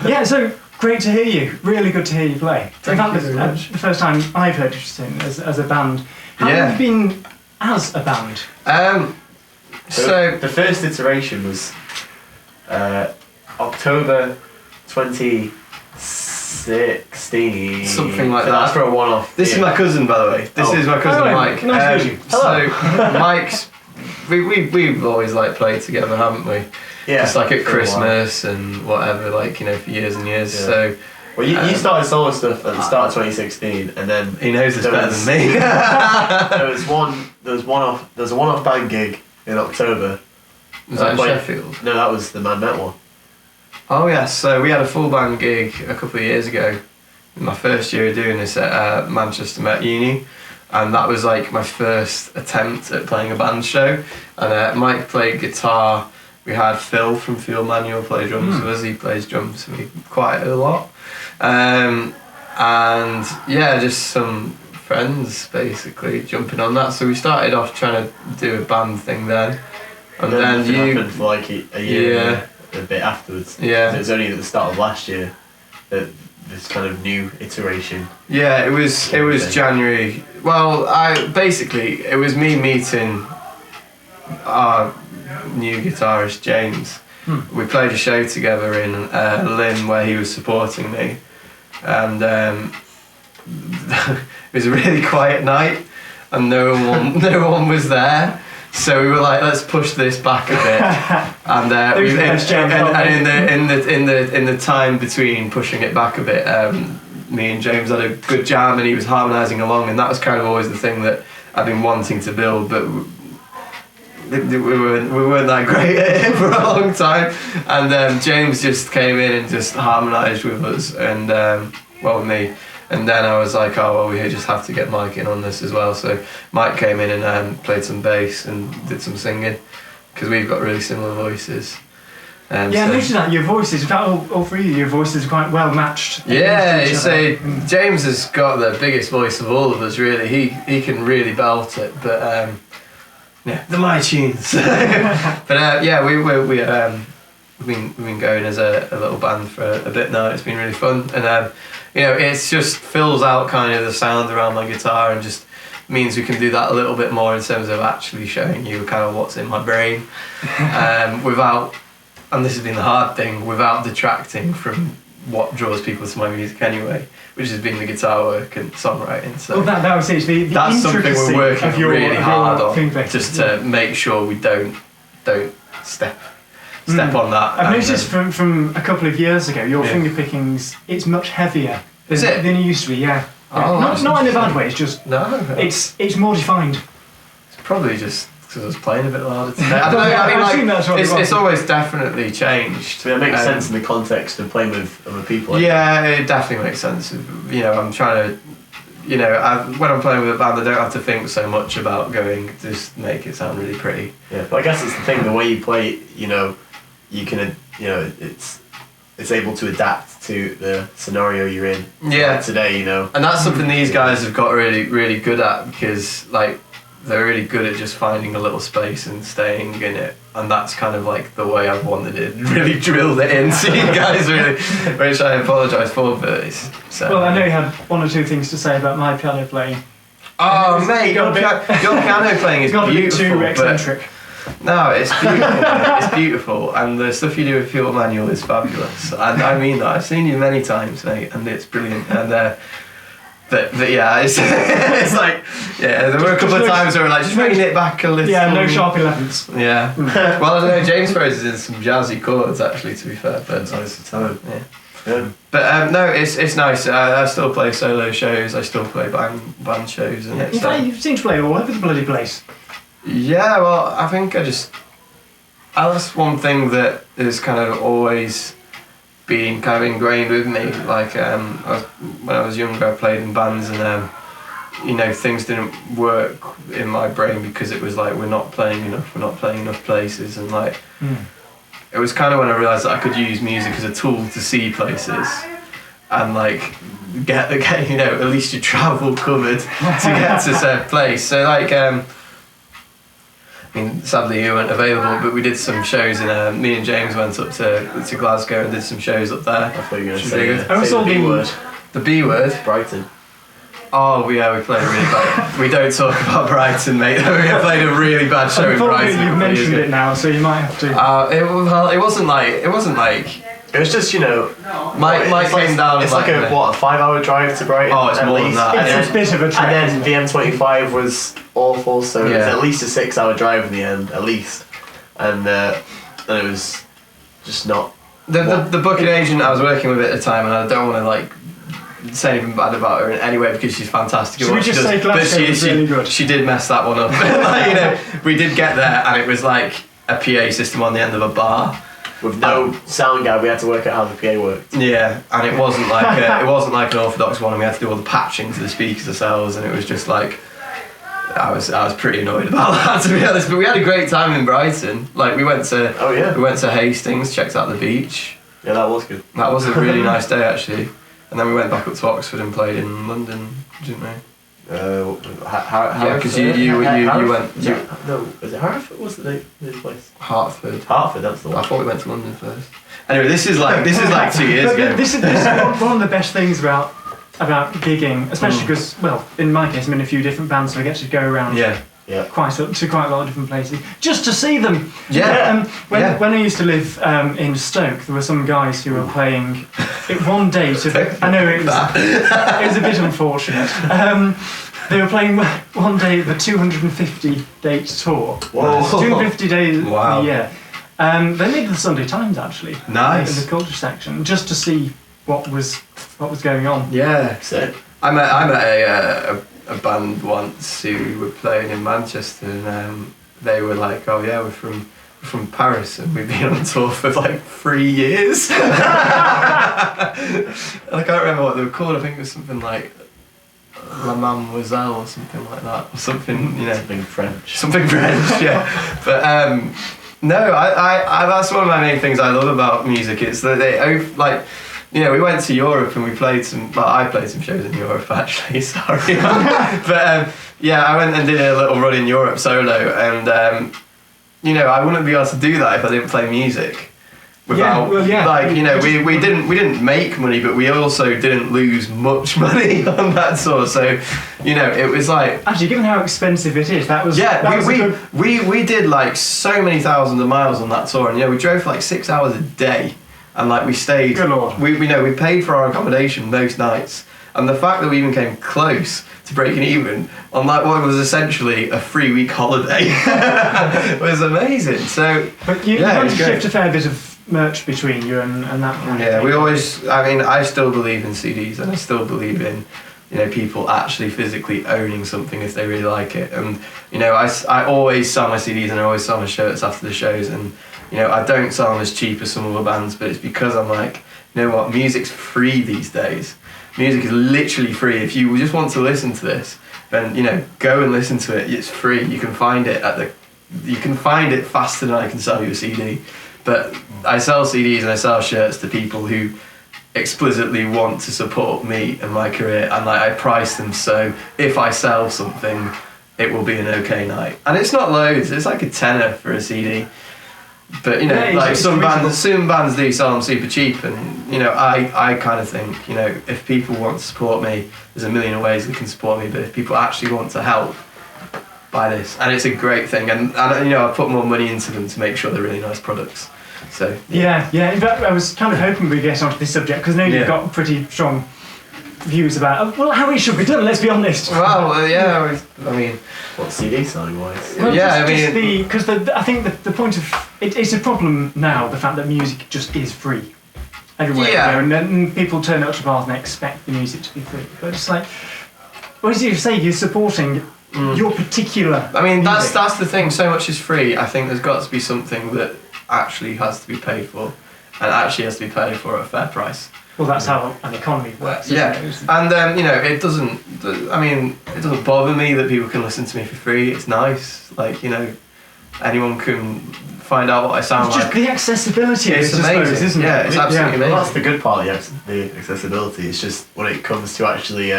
Yeah, so great to hear you. Really good to hear you play. Thank you very much. The first time I've heard you sing as a band. How long have you been as a band? So the first iteration was October 2016. Something like that. That's for a one-off. This is my cousin, by the way. This is my cousin Mike. Nice to meet you. Hello. So Mike's, we've always like played together, haven't we? Yeah. Just like at Christmas and whatever, like, you know, for years and years. Yeah. So. Well, you started solo stuff at the start of 2016, and then He knows this better than me. there was a one-off band gig in October. Was that in Sheffield? No, that was the Man Met one. Oh yes, so we had a full band gig a couple of years ago. My first year of doing this at Manchester Met Uni, and that was like my first attempt at playing a band show. And Mike played guitar. We had Phil from Field Manual play drums with us. He plays drums for me quite a lot. And yeah, just some friends basically jumping on that. So we started off trying to do a band thing then. And then nothing happened for like a year and a bit afterwards. Yeah. So it was only at the start of last year that this kind of new iteration. Yeah, it was January. Well, it was me meeting our new guitarist James. We played a show together in Lynn where he was supporting me, and it was a really quiet night, and no one was there. So we were like, let's push this back a bit, and in the time between pushing it back a bit, me and James had a good jam, and he was harmonising along, and that was kind of always the thing that I've been wanting to build, but we weren't that great at it for a long time, and James just came in and just harmonised with us, and with me. And then I was like, oh well, we just have to get Mike in on this as well. So Mike came in and played some bass and did some singing, because we've got really similar voices. I noticed that your voices, in fact all three of your voices are quite well matched. Yeah, you say James has got the biggest voice of all of us really. He can really belt it, but they're my tunes. But we've been going as a little band for a bit now. It's been really fun, and it's just fills out kind of the sound around my guitar, and just means we can do that a little bit more in terms of actually showing you kind of what's in my brain, without, and this has been the hard thing, without detracting from what draws people to my music anyway, which has been the guitar work and songwriting. So that was it. That's something we're working really hard on, just to make sure we don't step on that. I've noticed from a couple of years ago, your finger pickings, it's much heavier than it used to be. Yeah. Oh, not in a bad way. It's just it's more defined. It's probably just because I was playing a bit harder today. I don't know. It's always definitely changed. So it makes sense in the context of playing with other people. It definitely makes sense. I'm trying to. When I'm playing with a band, I don't have to think so much about just make it sound really pretty. Yeah, but I guess it's the thing. The way you play, you can, it's able to adapt to the scenario you're in. Yeah. Today, And that's something these guys have got really, really good at, because they're really good at just finding a little space and staying in it, and that's kind of like the way I've wanted it. Really drilled it into you guys, really, which I apologise for, but it's so. Well, I know you had one or two things to say about my piano playing. Oh, mate, your piano playing is beautiful. Too eccentric. No, it's beautiful. It's beautiful, and the stuff you do with Field Manual is fabulous. And I mean that. I've seen you many times, mate, and it's brilliant. And but yeah, it's like there were a couple of times where we're like, just bringing it back a little. Yeah, no sharp 11s. Yeah. Well, I don't know. James throws in some jazzy chords, actually. To be fair, but nice to tell him. Yeah. But no, it's nice. I still play solo shows. I still play band shows, and in fact, you seem to play all over the bloody place. Yeah, well, I think that's one thing that has kind of always been kind of ingrained with me. Like when I was younger, I played in bands, and things didn't work in my brain because it was like we're not playing enough places, and it was kind of when I realised that I could use music as a tool to see places, and get at least your travel covered to get to a certain place. So I mean, sadly you weren't available, but we did some shows in. Me and James went up to Glasgow and did some shows up there. I thought you were going to Really say, good. say the B word. The B word. Brighton. Oh yeah, we played a really bad. We don't talk about Brighton, mate. We played a really bad show in Brighton. You've mentioned it now, so you might have to. It wasn't like. It was just, you know. Mike came down. It's like a 5-hour drive to Brighton. Oh, it's more than that. It's a bit of a trek. And then the M25 was awful, so it was Yeah. at least a 6-hour drive in the end, at least. And it was just not. The booking agent I was working with at the time, and I don't want to like say anything bad about her in any way because she's fantastic. Should we just say Glasgow was really good? She did mess that one up. Like, you know, we did get there, and it was like a PA system on the end of a bar. With no sound guy, we had to work out how the PA worked. Yeah, and it wasn't like it wasn't like an orthodox one, and we had to do all the patching to the speakers ourselves, and it was just like I was pretty annoyed about that, to be honest. But we had a great time in Brighton. Like we went to Hastings, checked out the beach. Yeah, that was good. That was a really nice day actually. And then we went back up to Oxford and played in London, didn't we? Yeah, because you went. No, is it Hereford? What's the name of the place? Hartford. Hartford, that's the one. I thought we went to London first. Anyway, this is like 2 years ago. This is one of the best things about gigging, especially because, well, in my case, I'm in a few different bands, so I get to go around quite a lot of different places just to see them. Yeah. When I used to live in Stoke, there were some guys who were playing it one day. I know it was a bit unfortunate. They were playing one day the 250 date tour. Whoa. 250 days Wow. a year. They made the Sunday Times actually. Nice. In the culture section, just to see what was going on. Yeah. Sick. I met a band once who were playing in Manchester, and they were like, "Oh yeah, we're from Paris, and we've been on tour for like 3 years." And I can't remember what they were called. I think it was something like La Mademoiselle or something like that, or something, you know, Something French. Something French, yeah. But no, I that's one of my main things I love about music. It's that they like. You know, we went to Europe and we played some. Well, I played some shows in Europe actually. Sorry, but yeah, I went and did a little run in Europe solo, and you know, I wouldn't be able to do that if I didn't play music. Without, like, you know, we didn't make money, but we also didn't lose much money on that tour. So, you know, it was like actually, given how expensive it is, we did like so many thousands of miles on that tour, and you know, we drove for like 6 hours a day. And like we stayed, Good Lord. we paid for our accommodation most nights, and the fact that we even came close to breaking even on like what was essentially a 3-week holiday was amazing. So, but you managed to shift a fair bit of merch between you and that. Kind of thing. We always. I mean, I still believe in CDs, and I still believe in, you know, people actually physically owning something if they really like it. And you know, I always sell my CDs and I always sell my shirts after the shows, and you know, I don't sell them as cheap as some other bands, but it's because I'm like, you know what, music's free these days. Music is literally free. If you just want to listen to this, then, you know, go and listen to it. It's free. You can find it faster than I can sell you a CD. But I sell CDs and I sell shirts to people who explicitly want to support me and my career, and like I price them so if I sell something, it will be an okay night. And it's not loads. It's like a tenner for a CD. But you know, like some bands do sell them super cheap, and you know, I kind of think, you know, if people want to support me, there's a million ways they can support me. But if people actually want to help, buy this, and it's a great thing. And you know, I put more money into them to make sure they're really nice products. So yeah. In fact, I was kind of hoping we'd get onto this subject because now you've got pretty strong views about how it should be done. Let's be honest. Well, yeah. I mean, what CD selling wise? Well, because I think the point of it's a problem now. The fact that music just is free everywhere, you know, and people turn up to bars and they expect the music to be free. But it's like, what do you say? You're supporting your particular. I mean, music. that's the thing. So much is free. I think there's got to be something that actually has to be paid for, and actually has to be paid for at a fair price. Well, that's how an economy works. Yeah, and you know, it doesn't. I mean, it doesn't bother me that people can listen to me for free. It's nice, like, you know, anyone can find out what I sound like. It's just the accessibility of it, It's amazing, suppose, isn't it? Yeah, it's absolutely amazing. Well, that's the good part. The accessibility. It's just when it comes to actually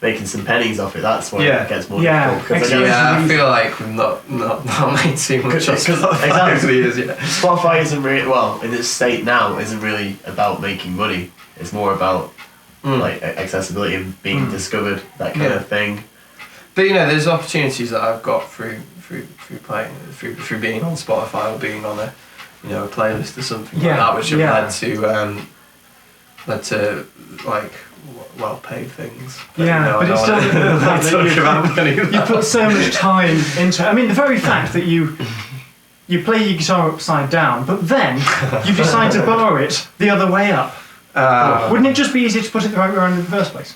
making some pennies off it, that's when Yeah. it gets more Yeah. difficult. 'Cause Exactly. I feel like we've not made too much of Spotify over the years yet. Spotify isn't really, well, in its state now, isn't really about making money. It's more about like accessibility and being discovered, that kind of thing. But there's opportunities that I've got through playing, through being on Spotify or being on a a playlist or something like that, which have led to like well-paid things. But it's still the fact that you put so much time into it. I mean, the very fact that you play your guitar upside down, but then you decide to borrow it the other way up. Wouldn't it just be easier to put it the right way around in the first place?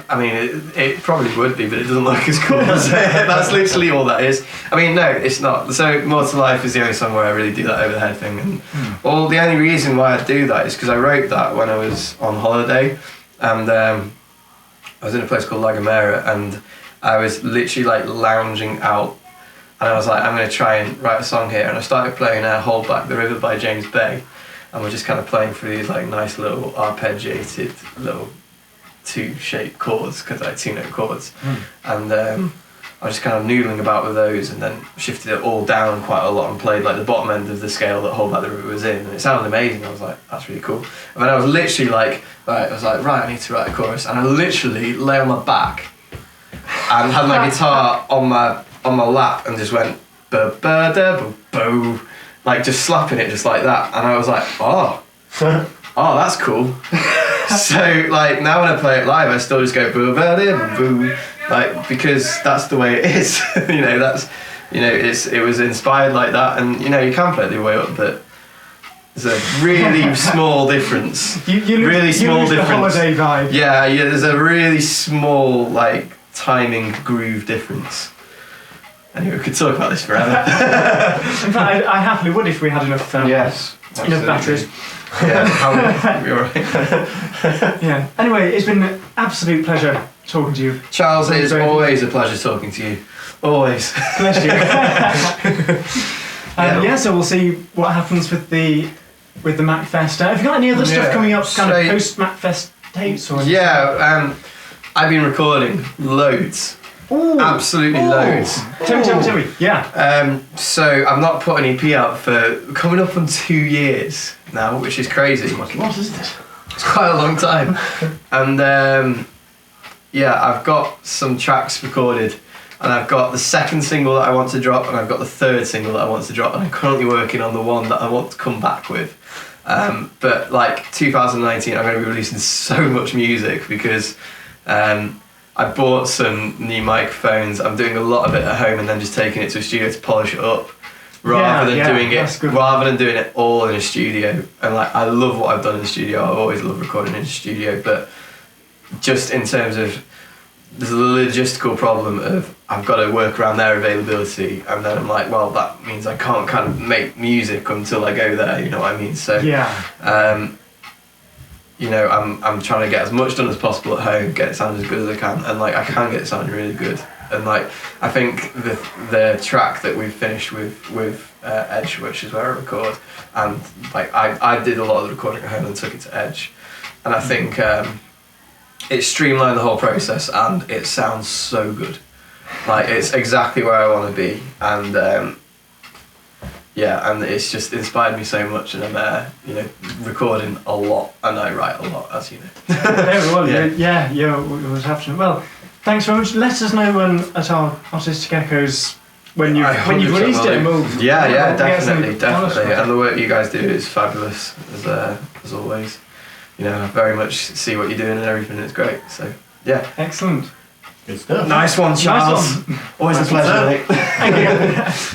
I mean, it probably would be, but it doesn't look as cool as it. That's literally all that is. I mean, no, it's not. So, More to Life is the only song where I really do that over the head thing. And the only reason why I do that is because I wrote that when I was on holiday, and I was in a place called La Gomera, and I was literally like lounging out, and I was like, I'm going to try and write a song here. And I started playing Hold Back the River by James Bay, and we're just kind of playing through these like nice little arpeggiated little two-shaped chords, because I two-note chords, and I was just kind of noodling about with those, and then shifted it all down quite a lot and played like the bottom end of the scale that Hold Back the River was in, and it sounded amazing. I was like, that's really cool. And then I was literally like, right, I need to write a chorus, and I literally lay on my back and had my guitar on my lap and just went ba ba da ba bo, like just slapping it just like that, and I was like, oh, that's cool. So like now when I play it live, I still just go boo ba da ba boo, like, because that's the way it is. That's it was inspired like that, and you can play it the way up, but there's a really small difference. You lose the holiday vibe. Yeah, there's a really small like timing groove difference. Anyway, we could talk about this forever. In fact, I happily would if we had enough. Yes, enough batteries. Yeah, you're right. Yeah. Anyway, it's been an absolute pleasure talking to you, Charles. It is always a pleasure talking to you. Always. Bless you. So we'll see what happens with the Macc Fest. Have you got any other stuff coming up, kind of post Macc Fest dates or anything? Yeah, I've been recording loads. Ooh. Absolutely loads. Tell me. Yeah. So I've not put an EP out for coming up on 2 years now, which is crazy. What is this? It's quite a long time. And I've got some tracks recorded, and I've got the second single that I want to drop, and I've got the third single that I want to drop, and I'm currently working on the one that I want to come back with. But like 2019, I'm going to be releasing so much music because I bought some new microphones. I'm doing a lot of it at home and then just taking it to a studio to polish it up, rather than doing it all in a studio. And like, I love what I've done in the studio. I've always loved recording in the studio, but just in terms of there's a logistical problem of I've got to work around their availability, and then I'm like, well, that means I can't kind of make music until I go there. You know what I mean? So I'm trying to get as much done as possible at home, get it sounding as good as I can, and like I can get it sounding really good. And like I think the track that we've finished with Edge, which is where I record, and like I did a lot of the recording at home and took it to Edge, and I think it streamlined the whole process, and it sounds so good. Like it's exactly where I want to be, and and it's just inspired me so much, and I'm recording a lot, and I write a lot, as you know. Well, thanks very much. Let us know when at our Artistic Echoes when you've released it. Definitely. And the work you guys do is fabulous, as always. I very much see what you're doing and everything. It's great. So yeah, excellent. Good stuff. Nice one, Charles. Nice one. Always a pleasure. Thank you.